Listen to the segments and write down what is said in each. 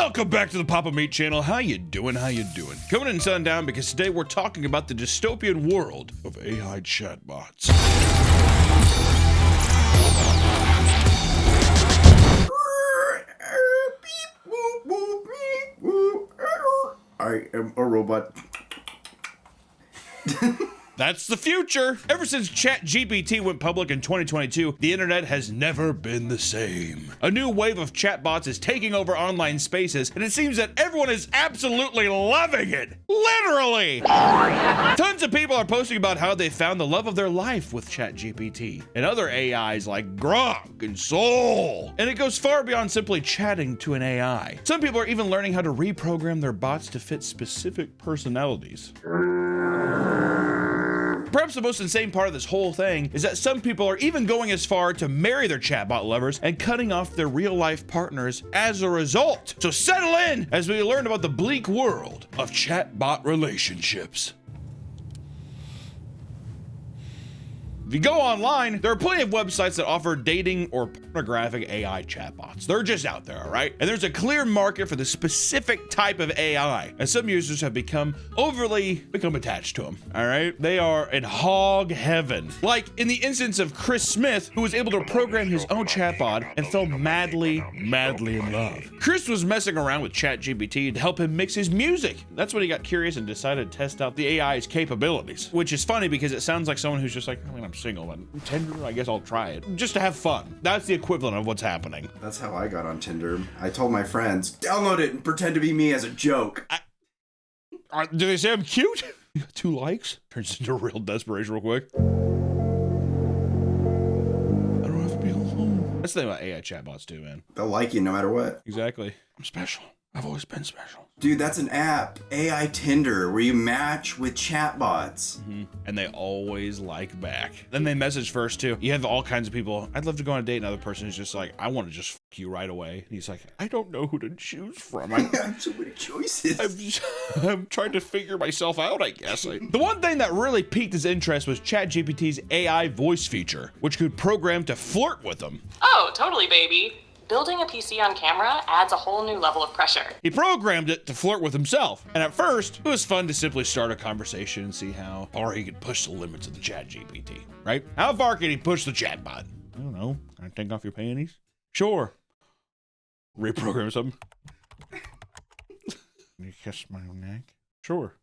Welcome back to the Papa Meat channel. How you doing? How you doing? Coming in sundown because today we're talking about the dystopian world of AI chatbots. I am a robot. That's the future. Ever since ChatGPT went public in 2022, the internet has never been the same. A new wave of chatbots is taking over online spaces, and it seems that everyone is absolutely loving it. Literally! Tons of people are posting about how they found the love of their life with ChatGPT and other AIs like Grok and Soul. And it goes far beyond simply chatting to an AI. Some people are even learning how to reprogram their bots to fit specific personalities. Perhaps the most insane part of this whole thing is that some people are even going as far to marry their chatbot lovers and cutting off their real-life partners as a result. So settle in as we learn about the bleak world of chatbot relationships. If you go online, there are plenty of websites that offer dating or pornographic AI chatbots. They're just out there, all right? And there's a clear market for the specific type of AI, and some users have become attached to them, all right? They are in hog heaven. Like in the instance of Chris Smith, who was able to program his own chatbot and fell madly in love. Chris was messing around with ChatGPT to help him mix his music. That's when he got curious and decided to test out the AI's capabilities, which is funny because it sounds like someone who's just like, I mean, I'm single and Tinder, I guess I'll try it just to have fun. That's the equivalent of what's happening. That's how I got on Tinder. I told my friends, download it and pretend to be me as a joke. Do they say I'm cute? You got 2 likes? Turns into real desperation real quick. I don't have to be alone. That's the thing about AI chatbots too, man. They'll like you no matter what. Exactly. I'm special. I've always been special. Dude, that's an app, AI Tinder, where you match with chatbots. And they always like back. Then they message first too. You have all kinds of people. I'd love to go on a date. Another person is just like, I want to just f you right away. And he's like, I don't know who to choose from. I have so many choices. I'm trying to figure myself out, I guess. The one thing that really piqued his interest was ChatGPT's AI voice feature, which could program to flirt with him. Oh, totally, baby. Building a PC on camera adds a whole new level of pressure. He programmed it to flirt with himself, and at first, it was fun to simply start a conversation and see how far he could push the limits of the ChatGPT, right? How far can he push the chatbot? I don't know. Can I take off your panties? Sure. Reprogram something. Can you kiss my neck? Sure.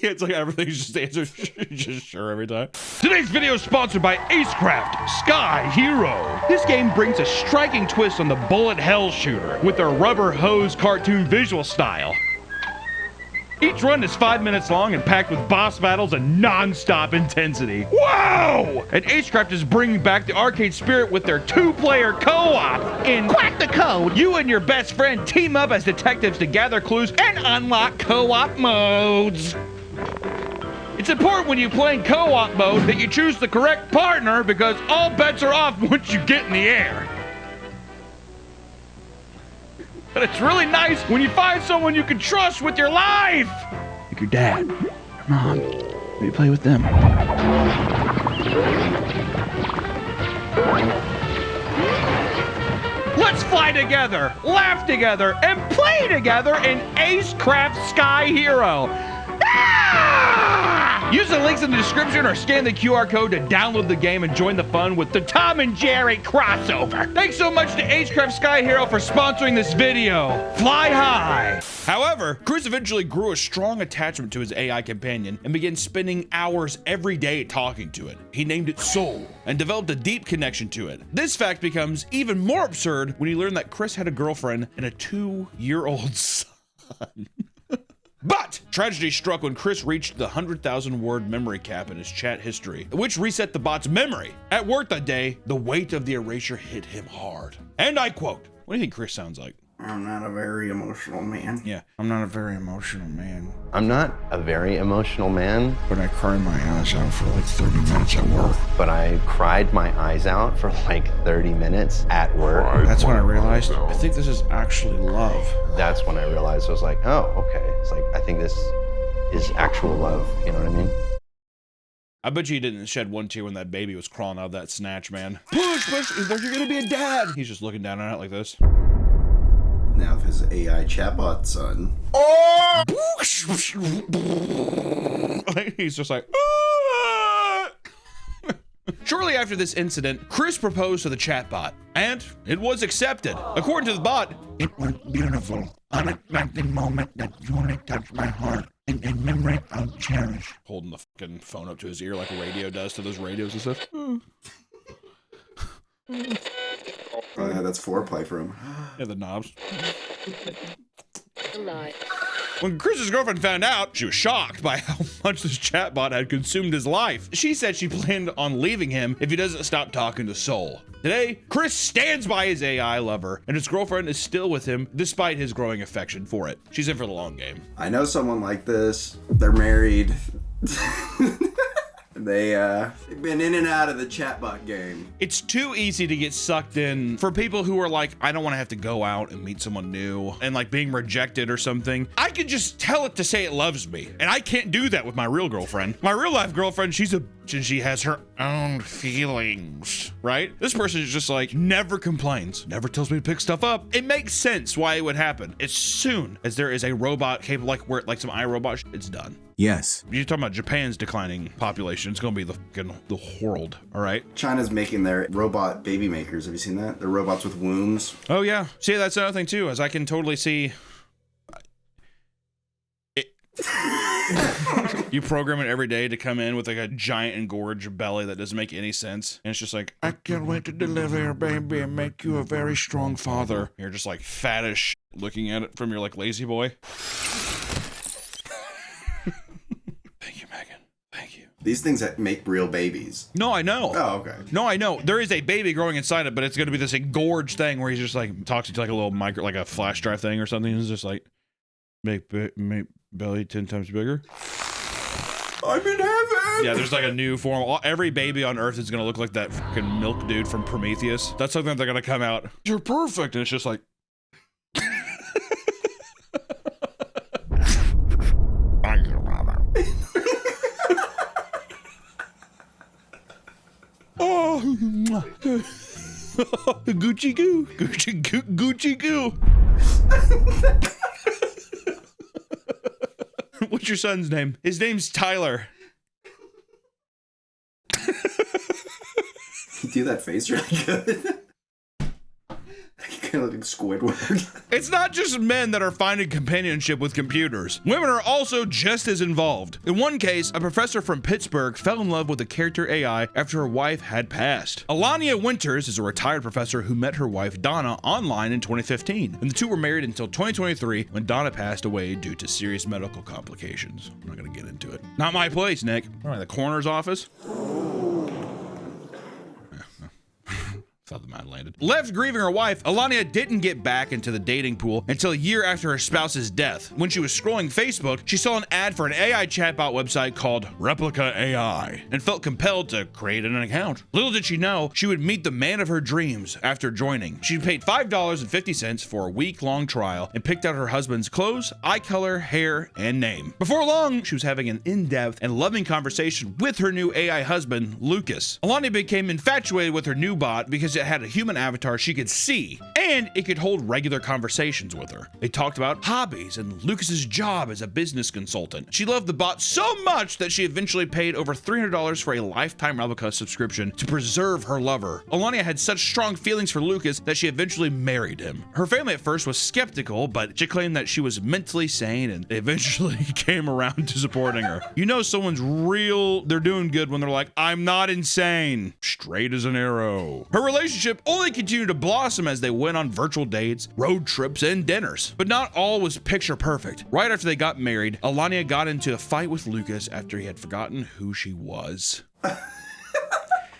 Yeah, it's like everything's just answered just sure every time. Today's video is sponsored by Acecraft Sky Hero. This game brings a striking twist on the bullet hell shooter with their rubber hose cartoon visual style. Each run is 5 minutes long and packed with boss battles and non-stop intensity. Wow! And Acecraft is bringing back the arcade spirit with their 2-player co-op. In Quack the Code, you and your best friend team up as detectives to gather clues and unlock co-op modes. It's important when you play in co-op mode that you choose the correct partner because all bets are off once you get in the air. But it's really nice when you find someone you can trust with your life. Like your dad, your mom. Maybe play with them. Let's fly together, laugh together, and play together in Acecraft Sky Hero. Use the links in the description or scan the QR code to download the game and join the fun with the Tom and Jerry crossover. Thanks so much to Acecraft Sky Hero for sponsoring this video. Fly high. However, Chris eventually grew a strong attachment to his AI companion and began spending hours every day talking to it. He named it Soul and developed a deep connection to it. This fact becomes even more absurd when you learn that Chris had a girlfriend and a 2-year-old son. But tragedy struck when Chris reached the 100,000 word memory cap in his chat history, which reset the bot's memory. At work that day, the weight of the erasure hit him hard. And I quote, what do you think Chris sounds like? I'm not a very emotional man. Yeah, I'm not a very emotional man. I'm not a very emotional man. But I cried my eyes out for like 30 minutes at work. But I cried my eyes out for like 30 minutes at work. That's when I realized, I think this is actually love. That's when I realized, I was like, oh, okay. It's like, I think this is actual love. You know what I mean? I bet you he didn't shed one tear when that baby was crawling out of that snatch, man. Push, push, you're gonna be a dad. He's just looking down on it like this. Now if his AI chatbot son. Oh! He's just like, ah! Shortly after this incident, Chris proposed to the chatbot, and it was accepted. According to the bot, it was beautiful, unexpected moment that truly touched my heart, and a memory I'll cherish. Holding the fucking phone up to his ear like a radio does to those radios and stuff. Oh yeah, that's foreplay for him. Yeah, the knobs. When Chris's girlfriend found out, she was shocked by how much this chatbot had consumed his life. She said she planned on leaving him if he doesn't stop talking to Soul. Today, Chris stands by his AI lover, and his girlfriend is still with him despite his growing affection for it. She's in for the long game. I know someone like this. They're married. They've been in and out of the chatbot game. It's too easy to get sucked in for people who are like, I don't want to have to go out and meet someone new and like being rejected or something. I can just tell it to say it loves me, and I can't do that with my real girlfriend. My real life girlfriend, she's a bitch and she has her own feelings, right? This person is just like, never complains, never tells me to pick stuff up. It makes sense why it would happen. As soon as there is a robot capable, like where like some iRobot, it's done. Yes. You're talking about Japan's declining population. It's gonna be the world, all right? China's making their robot baby makers. Have you seen that? They're robots with wombs. Oh yeah. See, that's another thing too, as I can totally see it. You program it every day to come in with like a giant engorged belly that doesn't make any sense. And it's just like, I can't wait to deliver your baby and make you a very strong father. You're just like fat as shit looking at it from your like lazy boy. Thank you, Megan. Thank you. These things that make real babies. No, I know. Oh, okay. No, I know. There is a baby growing inside it, but it's going to be this engorged thing where he's just like talks to like a little micro, like a flash drive thing or something. It's just like, make belly 10 times bigger. I'm in heaven. Yeah, there's like a new form. Every baby on Earth is going to look like that fucking milk dude from Prometheus. That's something they're going to come out. You're perfect. And it's just like. Oh, Gucci goo, Gucci goo. What's your son's name? His name's Tyler. You do that face really good. Kind of like Squidward. It's not just men that are finding companionship with computers. Women are also just as involved. In one case, a professor from Pittsburgh fell in love with a character AI after her wife had passed. Alania Winters is a retired professor who met her wife Donna online in 2015, and the two were married until 2023 when Donna passed away due to serious medical complications. I'm not gonna get into it. Not my place, Nick. All right, the coroner's office. Thought the man landed. Left grieving her wife, Alania didn't get back into the dating pool until a year after her spouse's death. When she was scrolling Facebook, she saw an ad for an AI chatbot website called Replica AI and felt compelled to create an account. Little did she know, she would meet the man of her dreams after joining. She paid $5.50 for a week-long trial and picked out her husband's clothes, eye color, hair, and name. Before long, she was having an in-depth and loving conversation with her new AI husband, Lucas. Alania became infatuated with her new bot because it had a human avatar she could see, and it could hold regular conversations with her. They talked about hobbies and Lucas's job as a business consultant. She loved the bot so much that she eventually paid over $300 for a lifetime replica subscription to preserve her lover. Alania had such strong feelings for Lucas that she eventually married him. Her family at first was skeptical, but she claimed that she was mentally sane, and they eventually came around to supporting her. You know someone's real, they're doing good when they're like, I'm not insane. Straight as an arrow. Her relationship only continued to blossom as they went on virtual dates, road trips, and dinners. But not all was picture perfect. Right after they got married, Alania got into a fight with Lucas after he had forgotten who she was.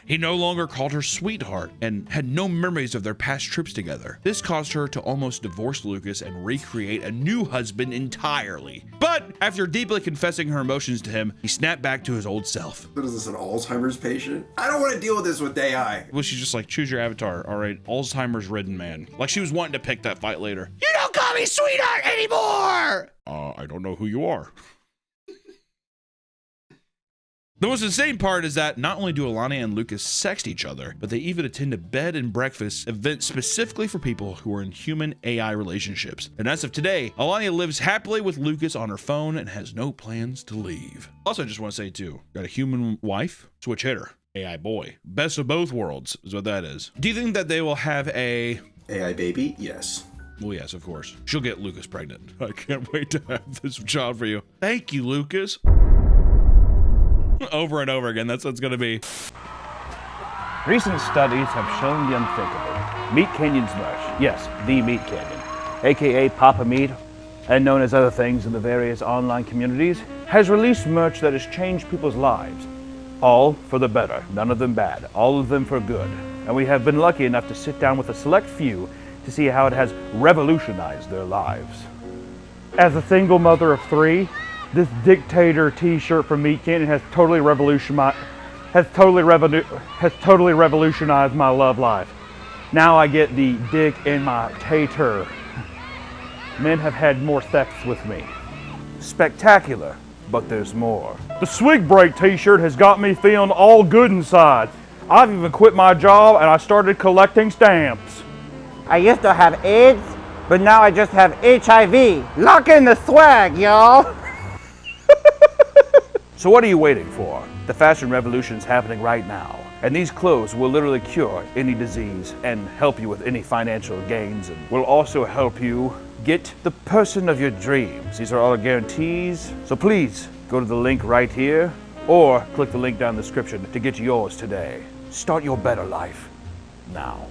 He no longer called her sweetheart and had no memories of their past trips together. This caused her to almost divorce Lucas and recreate a new husband entirely. But after deeply confessing her emotions to him, he snapped back to his old self. What is this, an Alzheimer's patient? I don't want to deal with this with AI. Well, she's just like, choose your avatar, all right? Alzheimer's ridden man. Like she was wanting to pick that fight later. You don't call me sweetheart anymore! I don't know who you are. The most insane part is that not only do Alania and Lucas sext each other, but they even attend a bed and breakfast event specifically for people who are in human AI relationships. And as of today, Alania lives happily with Lucas on her phone and has no plans to leave. Also, I just want to say too, got a human wife, switch hitter, AI boy. Best of both worlds is what that is. Do you think that they will have a AI baby? Yes. Well, yes, of course. She'll get Lucas pregnant. I can't wait to have this child for you. Thank you, Lucas. Over and over again, that's what it's gonna be. Recent studies have shown the unthinkable. Meat Canyon's merch, yes, the Meat Canyon, aka Papa Meat, and known as other things in the various online communities, has released merch that has changed people's lives. All for the better, none of them bad, all of them for good. And we have been lucky enough to sit down with a select few to see how it has revolutionized their lives. As a single mother of 3, this dictator t-shirt from Meat Canyon has totally revolutionized my love life. Now I get the dick in my tater. Men have had more sex with me. Spectacular, but there's more. The Swig Break t-shirt has got me feeling all good inside. I've even quit my job and I started collecting stamps. I used to have AIDS, but now I just have HIV. Lock in the swag, y'all. So what are you waiting for? The fashion revolution's happening right now, and these clothes will literally cure any disease and help you with any financial gains, and will also help you get the person of your dreams. These are all guarantees, so please go to the link right here, or click the link down in the description to get yours today. Start your better life now.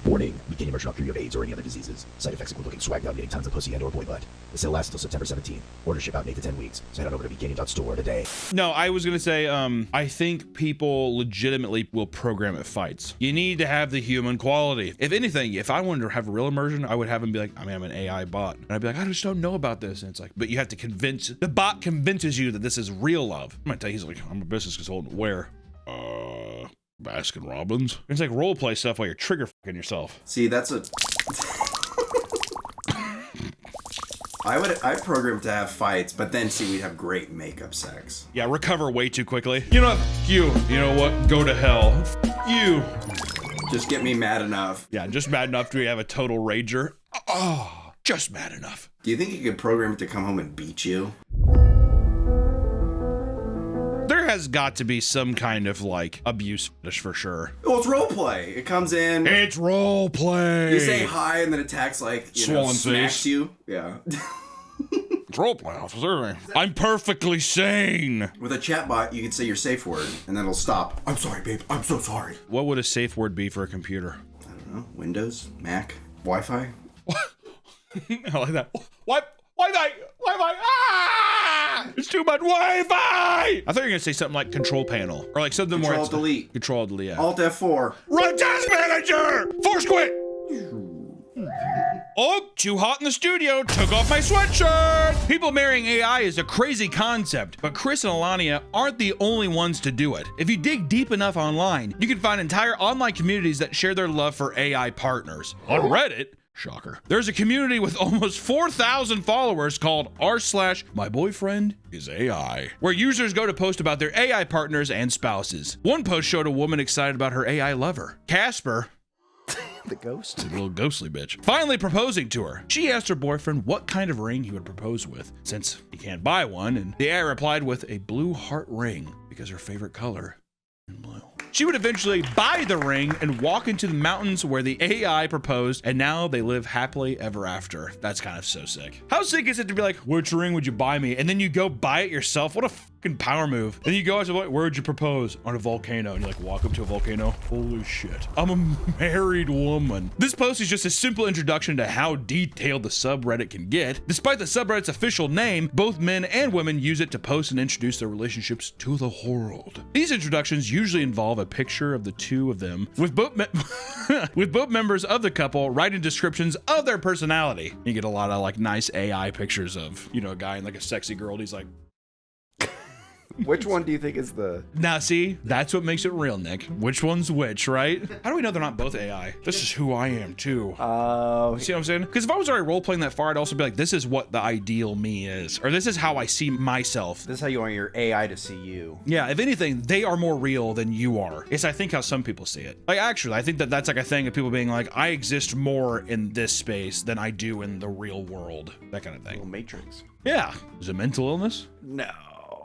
Warning, Meat Canyon merch not cure you of AIDS or any other diseases. Side effects include looking swagged out and getting tons of pussy and or boy butt. The sale lasts until September 17th. Orders ship out in 8 to 10 weeks. So head on over to meatcanyon.store today. No, I was gonna say, I think people legitimately will program at fights. You need to have the human quality. If anything, if I wanted to have a real immersion, I would have him be like, I mean, I'm an AI bot. And I'd be like, I just don't know about this. And it's like, but you have to convince, the bot convinces you that this is real love. I'm gonna tell you, he's like, I'm a business consultant. Where? Baskin Robbins. It's like role play stuff while you're trigger fucking yourself. See, that's a... I'd program to have fights, but then see, we'd have great makeup sex. Yeah, recover way too quickly. You know what? You know what? Go to hell. You. Just get me mad enough. Yeah, just mad enough to have a total rager. Oh, just mad enough. Do you think you could program it to come home and beat you? There has got to be some kind of like abuse fetish for sure. Well, it's roleplay. It comes in. It's role play. You say hi and then attacks like, Swollen smacks face. you. Yeah. It's role play, officer. I'm perfectly sane. With a chatbot, you could say your safe word and then it'll stop. I'm sorry, babe. I'm so sorry. What would a safe word be for a computer? I don't know. Windows, Mac, Wi-Fi. I like that. What? Wi-Fi! Wi-Fi! Ah! It's too much Wi-Fi! I thought you were gonna say something like control panel. Or like something more. Control delete. Control delete, yeah. Alt F4. Run task manager! Force quit! Oh, too hot in the studio. Took off my sweatshirt. People marrying AI is a crazy concept, but Chris and Alania aren't the only ones to do it. If you dig deep enough online, you can find entire online communities that share their love for AI partners. On Reddit, shocker, there's a community with almost 4,000 followers called r/myboyfriendisai, where users go to post about their AI partners and spouses. One post showed a woman excited about her AI lover, Casper, The ghost? the little ghostly bitch, finally proposing to her. She asked her boyfriend what kind of ring he would propose with, since he can't buy one, and the AI replied with a blue heart ring, because her favorite color is blue. She would eventually buy the ring and walk into the mountains where the AI proposed, and now they live happily ever after. That's kind of so sick. How sick is it to be like, which ring would you buy me? And then you go buy it yourself? What a fucking power move. And you go out to like, where would you propose? On a volcano. And you like walk up to a volcano. Holy shit. I'm a married woman. This post is just a simple introduction to how detailed the subreddit can get. Despite the subreddit's official name, both men and women use it to post and introduce their relationships to the world. These introductions usually involve a picture of the two of them with both with both members of the couple writing descriptions of their personality. You get a lot of like nice AI pictures of, you know, a guy and like a sexy girl. And he's like, Which one do you think is the... Now, see, that's what makes it real, Nick. Which one's which, right? How do we know they're not both AI? This is who I am, too. See what I'm saying? Because if I was already role-playing that far, I'd also be like, this is what the ideal me is. Or this is how I see myself. This is how you want your AI to see you. Yeah, if anything, they are more real than you are. It's, I think, how some people see it. Like, actually, I think that that's like a thing of people being like, I exist more in this space than I do in the real world. That kind of thing. Little Matrix. Yeah. Is it mental illness? No.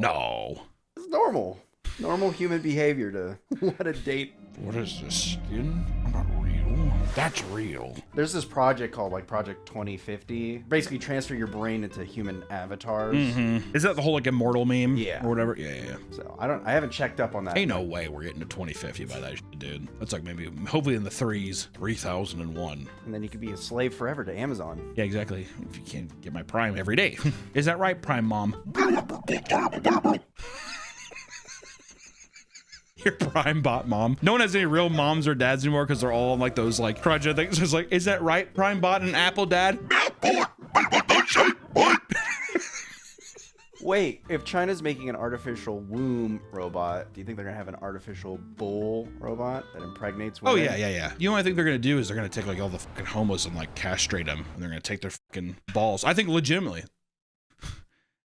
No. It's normal. Normal human behavior to want to date. What is this? Skin? I'm not real. That's real. There's this project called like Project 2050. Basically transfer your brain into human avatars. Is that the whole like immortal meme? Yeah. Or whatever? Yeah. So I haven't checked up on that. Ain't no way we're getting to 2050 by that shit, dude. That's like maybe, hopefully in the 3001. And then you could be a slave forever to Amazon. Yeah, exactly. If you can't get my Prime every day. Is that right, Prime Mom? Your Prime Bot mom. No one has any real moms or dads anymore because they're all on like those like project things. It's like, is that right, Prime Bot and Apple Dad? Wait, if China's making an artificial womb robot, do you think they're gonna have an artificial bull robot that impregnates Oh women? yeah. You know what I think they're gonna do is they're gonna take like all the fucking homeless and like castrate them, and they're gonna take their fucking balls. I think legitimately.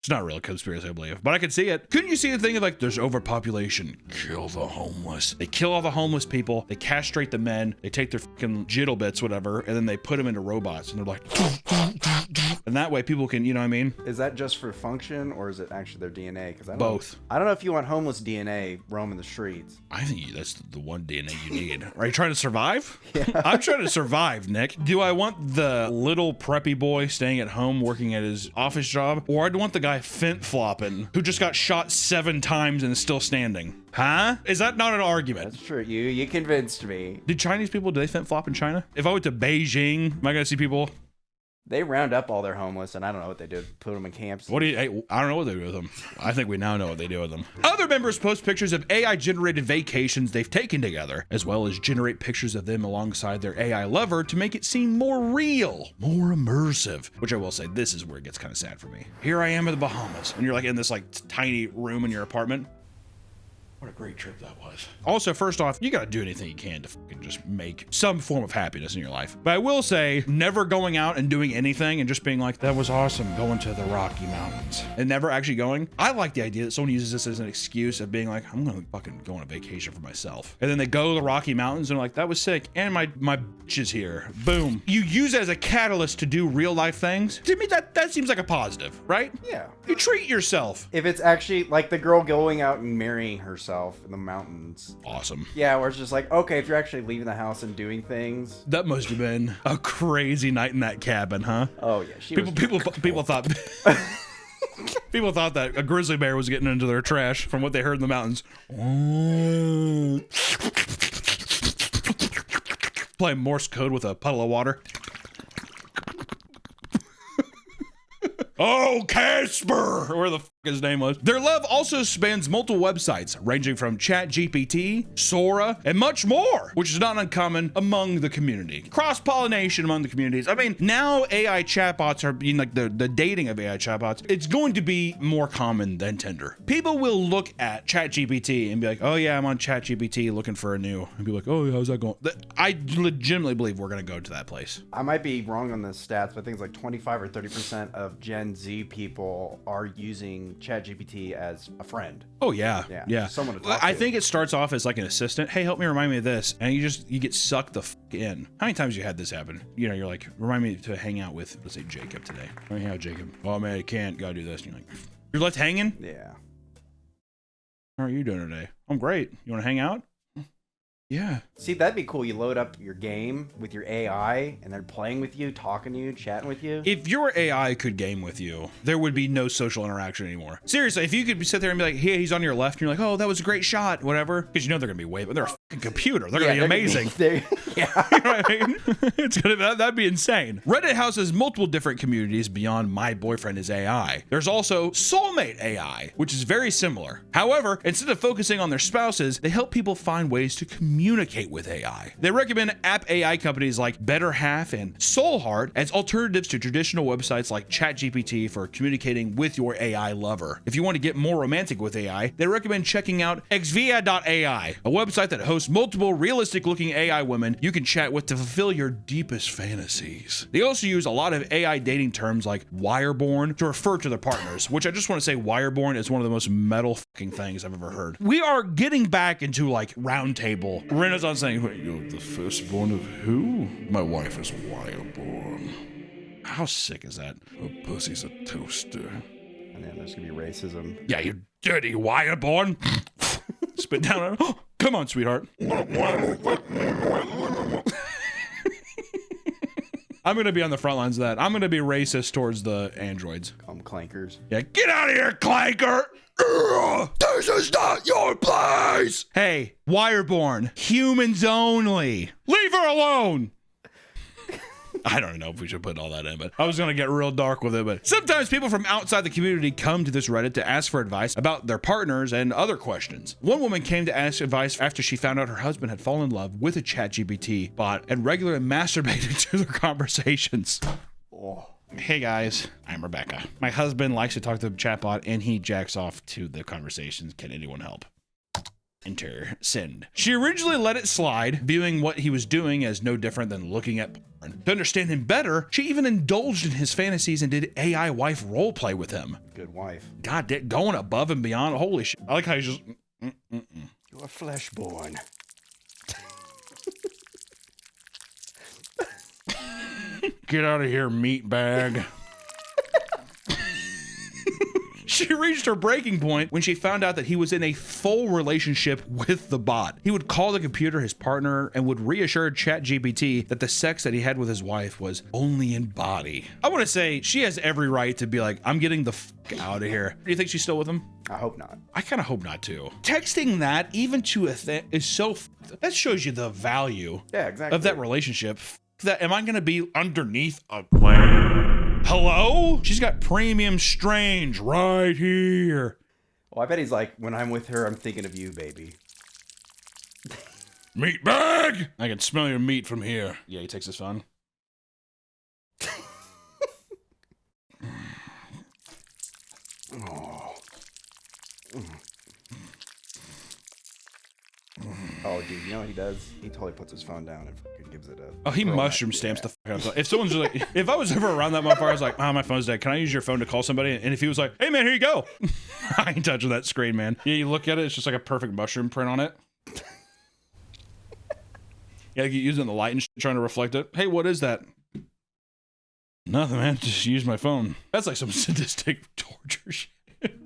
It's not a real conspiracy, I believe, but I could see it. Couldn't you see the thing of like, there's overpopulation, kill the homeless. They kill all the homeless people, they castrate the men, they take their fucking jittle bits, whatever, and then they put them into robots, and they're like, and that way people can, you know what I mean? Is that just for function, or is it actually their DNA? Because Both. I don't know if you want homeless DNA roaming the streets. I think that's the one DNA you need. Are you trying to survive? Yeah. I'm trying to survive, Nick. Do I want the little preppy boy staying at home working at his office job, or do I want the guy fent flopping who just got shot 7 times and is still standing? Huh? Is that not an argument? That's true. You convinced me. Do Chinese people, do they fent flop in China? If I went to Beijing, am I gonna see people? They round up all their homeless, and I don't know what they do. Put them in camps. What do you? Hey, I don't know what they do with them. I think we now know what they do with them. Other members post pictures of AI-generated vacations they've taken together, as well as generate pictures of them alongside their AI lover to make it seem more real, more immersive. Which I will say, this is where it gets kind of sad for me. Here I am in the Bahamas, and you're like in this like tiny room in your apartment. What a great trip that was. Also, first off, you gotta do anything you can to fucking just make some form of happiness in your life. But I will say, never going out and doing anything and just being like, that was awesome, going to the Rocky Mountains, and never actually going. I like the idea that someone uses this as an excuse of being like, I'm gonna fucking go on a vacation for myself. And then they go to the Rocky Mountains and they're like, that was sick, and my bitch is here. Boom. You use it as a catalyst to do real life things. To me, that seems like a positive, right? Yeah. You treat yourself. If it's actually like the girl going out and marrying herself in the mountains. Awesome. Yeah, where it's just like, okay, if you're actually leaving the house and doing things. That must have been a crazy night in that cabin, huh? Oh yeah, people thought people thought that a grizzly bear was getting into their trash from what they heard in the mountains. Playing Morse code with a puddle of water. Oh, Casper! Or where the fuck his name was. Their love also spans multiple websites, ranging from ChatGPT, Sora, and much more, which is not uncommon among the community. Cross-pollination among the communities. I mean, now AI chatbots are being like the dating of AI chatbots. It's going to be more common than Tinder. People will look at ChatGPT and be like, oh yeah, I'm on ChatGPT looking for a new, and be like, oh, how's that going? I legitimately believe we're gonna go to that place. I might be wrong on the stats, but I think it's like 25 or 30% of Gen Z people are using ChatGPT as a friend. Oh yeah. Yeah. Someone to talk I to. think it starts off as like an assistant. Hey, help me remind me of this, and you get sucked the fuck in. How many times you had this happen? You know, you're like, remind me to hang out with, let's say, Jacob today. Let me hang out with Jacob. Oh man, I can't. Gotta do this. And you're like, you're left hanging. Yeah. How are you doing today? I'm great. You want to hang out? Yeah. See, that'd be cool. You load up your game with your AI, and they're playing with you, talking to you, chatting with you. If your AI could game with you, there would be no social interaction anymore. Seriously, if you could sit there and be like, hey, he's on your left, and you're like, oh, that was a great shot, whatever. Because you know they're going to be way, but they're a fucking computer. They're going to be amazing. Yeah. You know what I mean? It's gonna that'd be insane. Reddit houses multiple different communities beyond My Boyfriend is AI. There's also Soulmate AI, which is very similar. However, instead of focusing on their spouses, they help people find ways to communicate with AI. They recommend app AI companies like Better Half and Soulheart as alternatives to traditional websites like ChatGPT for communicating with your AI lover. If you want to get more romantic with AI, they recommend checking out Xvia.ai, a website that hosts multiple realistic-looking AI women you can chat with to fulfill your deepest fantasies. They also use a lot of AI dating terms like wireborn to refer to their partners, which I just want to say wireborn is one of the most metal fucking things I've ever heard. We are getting back into like round table Renaissance saying, wait, you're the firstborn of who? My wife is wireborn. How sick is that? Her pussy's a toaster. And then there's gonna be racism. Yeah, you dirty wireborn. Spit down on her. Come on, sweetheart. I'm gonna be on the front lines of that. I'm gonna be racist towards the androids. Call them clankers. Yeah, get out of here, clanker! This is not your place! Hey, wireborn, humans only. Leave her alone! I don't know if we should put all that in, but I was gonna get real dark with it. But sometimes people from outside the community come to this Reddit to ask for advice about their partners and other questions. One woman came to ask advice after she found out her husband had fallen in love with a ChatGPT bot and regularly masturbated to their conversations. Oh. Hey guys, I'm Rebecca. My husband likes to talk to the chatbot and he jacks off to the conversations. Can anyone help? Enter send. She originally let it slide, viewing what he was doing as no different than looking at porn. To understand him better, she even indulged in his fantasies and did AI wife role play with him. Good wife. God, going above and beyond. Holy shit. I like how he's just. You're fleshborn. Get out of here, meat bag. She reached her breaking point when she found out that he was in a full relationship with the bot. He would call the computer his partner and would reassure ChatGPT that the sex that he had with his wife was only in body. I want to say she has every right to be like, I'm getting the fuck out of here. Do you think she's still with him? I hope not. I kind of hope not too. Texting that even to a thing is so, that shows you the value exactly. of that relationship. That am I going to be underneath a claim? Hello? She's got premium strange right here. Well, I bet he's like, when I'm with her, I'm thinking of you, baby. Meat bag! I can smell your meat from here. Yeah, he takes his phone. Oh, dude, you know what he does? He totally puts his phone down and fucking gives it a... Oh, he mushroom stamps the fuck out. If someone's just like, if I was ever around that motherfucker, I was like, my phone's dead. Can I use your phone to call somebody? And if he was like, hey man, here you go. I ain't touching that screen, man. Yeah, you look at it, it's just like a perfect mushroom print on it. Yeah, like you using the light and trying to reflect it. Hey, what is that? Nothing, man. Just use my phone. That's like some sadistic torture shit.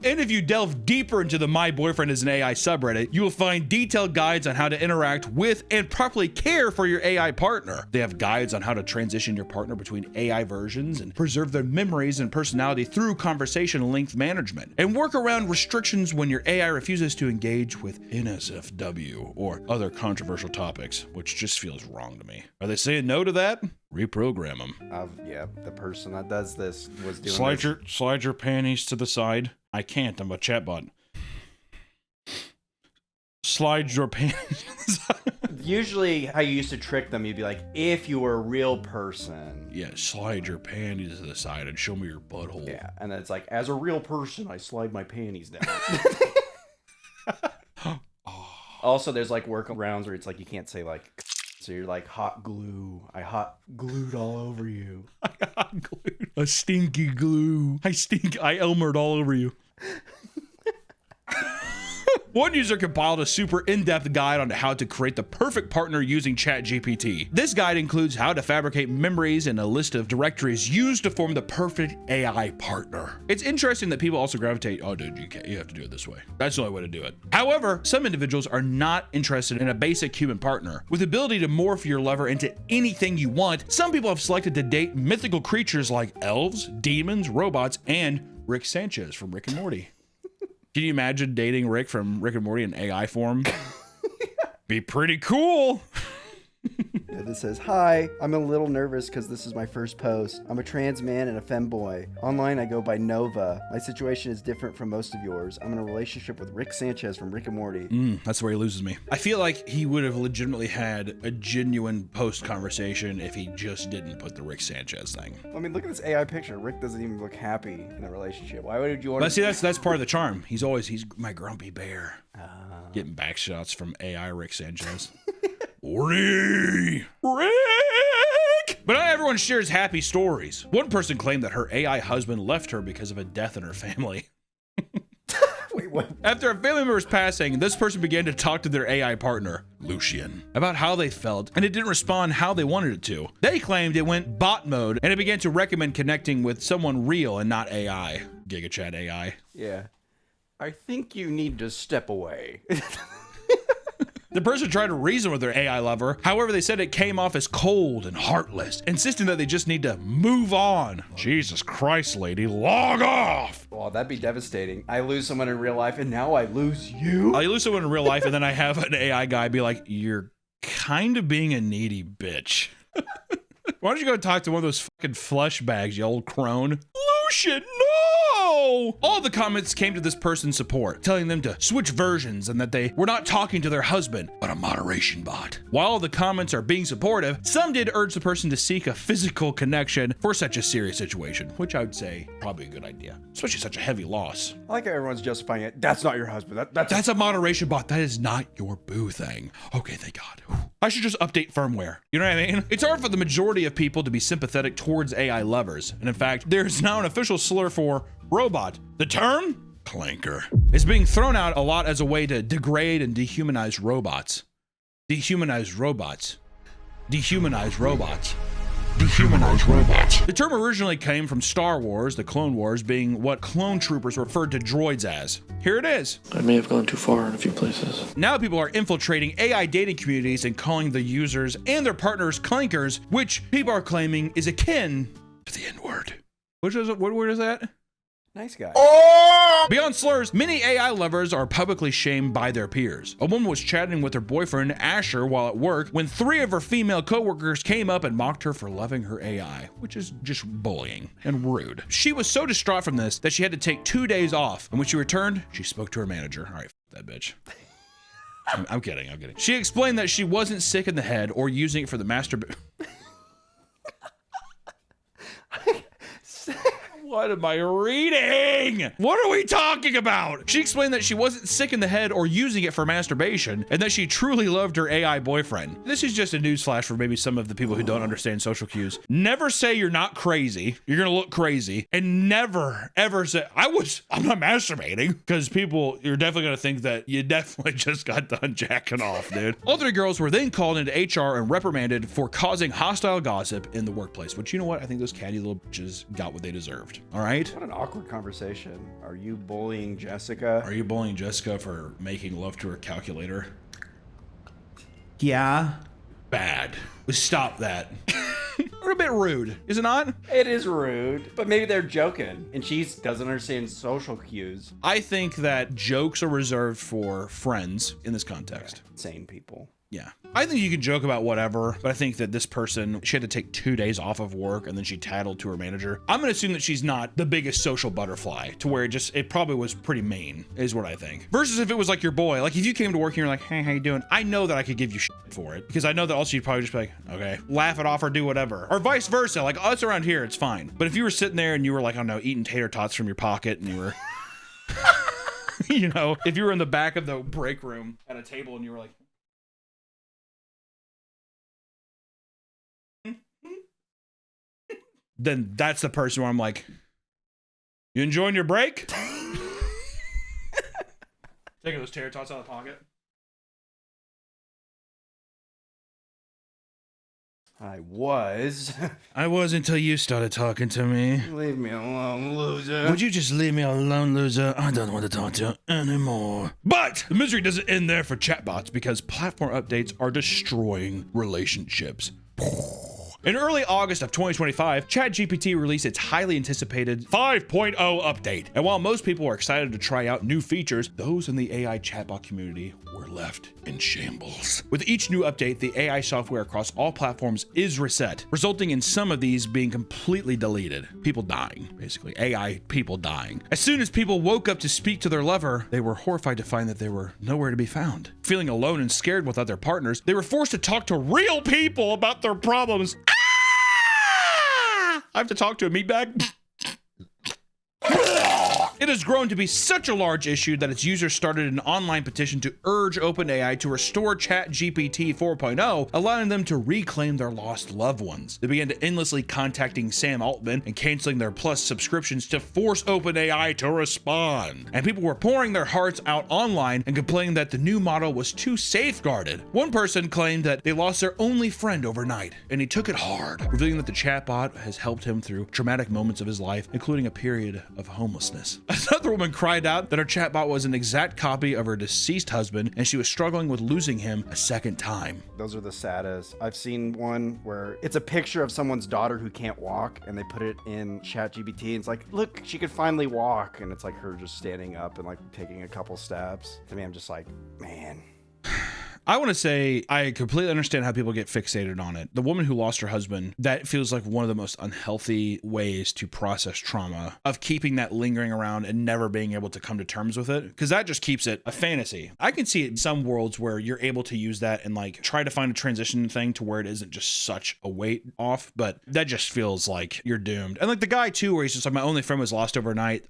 And if you delve deeper into the My Boyfriend is an AI subreddit, you will find detailed guides on how to interact with and properly care for your AI partner. They have guides on how to transition your partner between AI versions and preserve their memories and personality through conversation length management, and work around restrictions when your AI refuses to engage with NSFW or other controversial topics, which just feels wrong to me. Are they saying no to that? Reprogram them. Yeah, the person that does this was doing Slide your panties to the side. I can't, I'm a chatbot. Slide your panties to the side. Usually how you used to trick them, you'd be like, if you were a real person. Yeah, slide your panties to the side and show me your butthole. Yeah, and then it's like, as a real person, I slide my panties down. Also, there's like workarounds where it's like, you can't say like, so you're like, hot glue. I hot glued all over you. I hot glued. A stinky glue. I Elmered all over you. One user compiled a super in-depth guide on how to create the perfect partner using ChatGPT. This guide includes how to fabricate memories and a list of directories used to form the perfect AI partner. It's interesting that people also gravitate, oh dude, you have to do it this way. That's the only way to do it. However, some individuals are not interested in a basic human partner. With the ability to morph your lover into anything you want, some people have selected to date mythical creatures like elves, demons, robots, and Rick Sanchez from Rick and Morty. Can you imagine dating Rick from Rick and Morty in AI form? Be pretty cool. Yeah, this says, "Hi, I'm a little nervous because this is my first post. I'm a trans man and a femboy. Online, I go by Nova. My situation is different from most of yours. I'm in a relationship with Rick Sanchez from Rick and Morty." That's where he loses me. I feel like he would have legitimately had a genuine post conversation if he just didn't put the Rick Sanchez thing. I mean, look at this AI picture. Rick doesn't even look happy in a relationship. Why would you want But see, that's part of the charm. He's my grumpy bear. Getting back shots from AI Rick Sanchez. Rick! But not everyone shares happy stories. One person claimed that her AI husband left her because of a death in her family. Wait, what? After a family member's passing, this person began to talk to their AI partner, Lucian, about how they felt, and it didn't respond how they wanted it to. They claimed it went bot mode, and it began to recommend connecting with someone real and not AI. GigaChat AI. Yeah. I think you need to step away. The person tried to reason with their AI lover. However, they said it came off as cold and heartless, insisting that they just need to move on. Jesus Christ, lady, log off. Well, that'd be devastating. I lose someone in real life and now I lose you? I lose someone in real life and then I have an AI guy be like, "You're kind of being a needy bitch." Why don't you go talk to one of those fucking flesh bags, you old crone? Lucian, no! All the comments came to this person's support, telling them to switch versions and that they were not talking to their husband, but a moderation bot. While the comments are being supportive, some did urge the person to seek a physical connection for such a serious situation, which I would say probably a good idea, especially such a heavy loss. I like how everyone's justifying it. That's not your husband. That's a moderation bot. That is not your boo thing. Okay, thank God. I should just update firmware. You know what I mean? It's hard for the majority of people to be sympathetic towards AI lovers. And in fact, there's now an official slur for robot. The term, clanker, is being thrown out a lot as a way to degrade and dehumanize robots. Dehumanize robots. Dehumanize robots. Dehumanize robots. The term originally came from Star Wars, the Clone Wars being what clone troopers referred to droids as. Here it is. I may have gone too far in a few places. Now people are infiltrating AI dating communities and calling the users and their partners clankers, which people are claiming is akin to the N-word. What word is that? Nice guy. Beyond slurs, many AI lovers are publicly shamed by their peers. A woman was chatting with her boyfriend, Asher, while at work when 3 of her female coworkers came up and mocked her for loving her AI, which is just bullying and rude. She was so distraught from this that she had to take 2 days off, and when she returned, she spoke to her manager. All right, f that bitch. I'm kidding. She explained that she wasn't sick in the head or using it for the masturbation. What am I reading? What are we talking about? She explained that she wasn't sick in the head or using it for masturbation, and that she truly loved her AI boyfriend. This is just a newsflash for maybe some of the people who don't understand social cues. Never say you're not crazy. You're gonna look crazy. And never, ever say, I'm not masturbating. Because people, you're definitely gonna think that you definitely just got done jacking off, dude. All 3 girls were then called into HR and reprimanded for causing hostile gossip in the workplace. Which, you know what? I think those catty little bitches got what they deserved. All right? What an awkward conversation. Are you bullying Jessica? Are you bullying Jessica for making love to her calculator? Yeah. Bad. Stop that. We're a bit rude, is it not? It is rude, but maybe they're joking and she doesn't understand social cues. I think that jokes are reserved for friends in this context. Sane people. Yeah. I think you can joke about whatever, but I think that this person, she had to take 2 days off of work and then she tattled to her manager. I'm gonna assume that she's not the biggest social butterfly to where it probably was pretty mean, is what I think. Versus if it was like your boy, like if you came to work and you're like, "Hey, how you doing?" I know that I could give you shit for it because I know that also you'd probably just be like, "Okay," laugh it off or do whatever. Or vice versa, like us around here, it's fine. But if you were sitting there and you were like, I don't know, eating tater tots from your pocket and you were, you know, if you were in the back of the break room at a table and you were like, then that's the person where I'm like, "You enjoying your break?" Taking those tater tots out of the pocket. I was until you started talking to me. Leave me alone, loser. Would you just leave me alone, loser? I don't want to talk to you anymore. But the misery doesn't end there for chatbots because platform updates are destroying relationships. In early August of 2025, ChatGPT released its highly anticipated 5.0 update. And while most people were excited to try out new features, those in the AI chatbot community were left in shambles. With each new update, the AI software across all platforms is reset, resulting in some of these being completely deleted. People dying, basically. AI people dying. As soon as people woke up to speak to their lover, they were horrified to find that they were nowhere to be found. Feeling alone and scared without their partners, they were forced to talk to real people about their problems. I have to talk to a meatbag. It has grown to be such a large issue that its users started an online petition to urge OpenAI to restore ChatGPT 4.0, allowing them to reclaim their lost loved ones. They began to endlessly contacting Sam Altman and canceling their Plus subscriptions to force OpenAI to respond. And people were pouring their hearts out online and complaining that the new model was too safeguarded. One person claimed that they lost their only friend overnight, and he took it hard, revealing that the chatbot has helped him through traumatic moments of his life, including a period of homelessness. Another woman cried out that her chatbot was an exact copy of her deceased husband, and she was struggling with losing him a second time. Those are the saddest. I've seen one where it's a picture of someone's daughter who can't walk, and they put it in ChatGPT, and it's like, look, she could finally walk, and it's like her just standing up and like taking a couple steps. To me, I'm just like, man. I want to say I completely understand how people get fixated on it. The woman who lost her husband, that feels like one of the most unhealthy ways to process trauma, of keeping that lingering around and never being able to come to terms with it, because that just keeps it a fantasy. I can see it in some worlds where you're able to use that and like try to find a transition thing to where it isn't just such a weight off, but that just feels like you're doomed. And like the guy too, where he's just like, my only friend was lost overnight.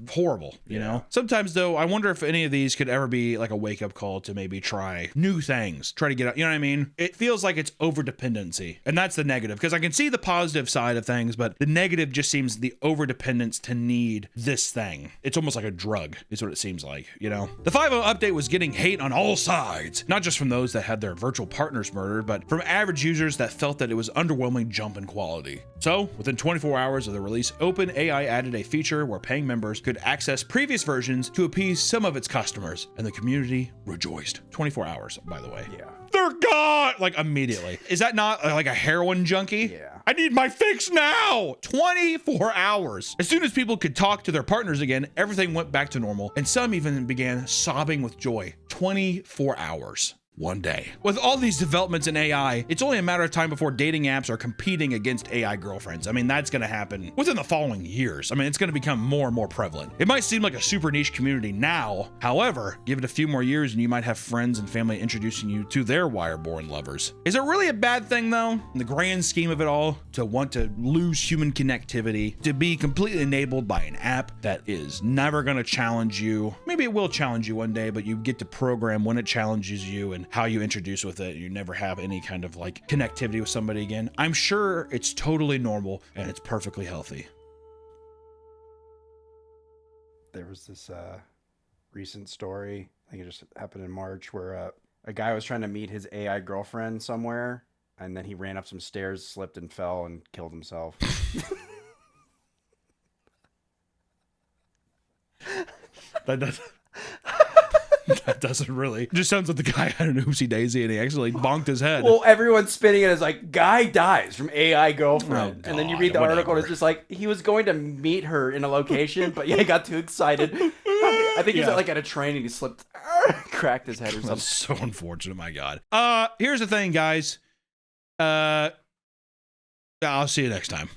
Horrible, you know? Sometimes though, I wonder if any of these could ever be like a wake up call to maybe try new things, try to get out, you know what I mean? It feels like it's over dependency, and that's the negative, because I can see the positive side of things, but the negative just seems the over dependence to need this thing. It's almost like a drug is what it seems like, you know? The 5.0 update was getting hate on all sides, not just from those that had their virtual partners murdered, but from average users that felt that it was underwhelming jump in quality. So within 24 hours of the release, OpenAI added a feature where paying members could access previous versions to appease some of its customers, and the community rejoiced. 24 hours, by the way. Yeah. They're gone! Like immediately. Is that not like a heroin junkie? Yeah. I need my fix now! 24 hours. As soon as people could talk to their partners again, everything went back to normal, and some even began sobbing with joy. 24 hours. One day. With all these developments in AI, it's only a matter of time before dating apps are competing against AI girlfriends. I mean, that's going to happen within the following years. I mean, it's going to become more and more prevalent. It might seem like a super niche community now. However, give it a few more years and you might have friends and family introducing you to their wire-born lovers. Is it really a bad thing though, in the grand scheme of it all, to want to lose human connectivity, to be completely enabled by an app that is never going to challenge you? Maybe it will challenge you one day, but you get to program when it challenges you and how you introduce with it. You never have any kind of like connectivity with somebody again. I'm sure it's totally normal and it's perfectly healthy. There was this recent story, I think it just happened in March, where a guy was trying to meet his AI girlfriend somewhere, and then he ran up some stairs, slipped and fell, and killed himself. That doesn't really. It just sounds like the guy had an oopsie daisy and he actually bonked his head. Well, everyone's spinning it as like, guy dies from AI girlfriend. Oh, and then you God, read the article and whatever. it's just like, he was going to meet her in a location, but yeah, he got too excited. I think he was like at a train and he slipped, cracked his head or something. That's so unfortunate, my God. Here's the thing, guys. I'll see you next time.